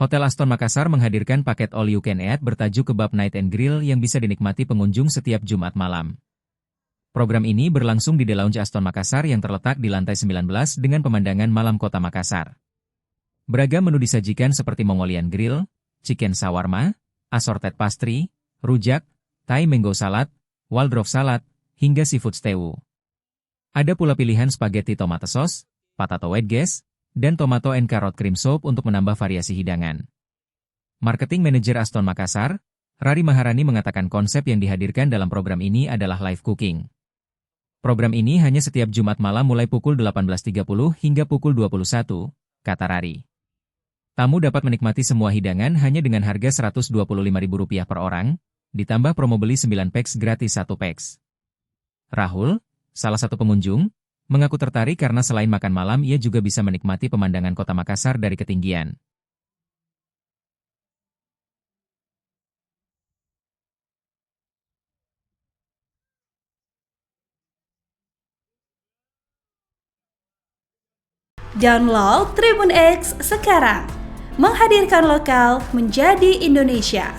Hotel Aston Makassar menghadirkan paket all you can eat bertajuk Kebab Night and Grill yang bisa dinikmati pengunjung setiap Jumat malam. Program ini berlangsung di The Lounge Aston Makassar yang terletak di lantai 19 dengan pemandangan malam kota Makassar. Beragam menu disajikan seperti Mongolian Grill, Chicken Shawarma, Assorted Pastry, Rujak, Thai Mango Salad, Waldorf Salad, hingga Seafood Stew. Ada pula pilihan spaghetti tomato sauce, potato wedges, dan tomato and carrot cream soup untuk menambah variasi hidangan. Marketing Manager Aston Makassar, Rari Maharani mengatakan konsep yang dihadirkan dalam program ini adalah live cooking. Program ini hanya setiap Jumat malam mulai pukul 18.30 hingga pukul 21, kata Rari. Tamu dapat menikmati semua hidangan hanya dengan harga Rp125.000 per orang, ditambah promo beli 9 packs gratis 1 packs. Rahul, salah satu pengunjung, mengaku tertarik karena selain makan malam ia juga bisa menikmati pemandangan kota Makassar dari ketinggian. Download Tribun X sekarang, menghadirkan lokal menjadi Indonesia.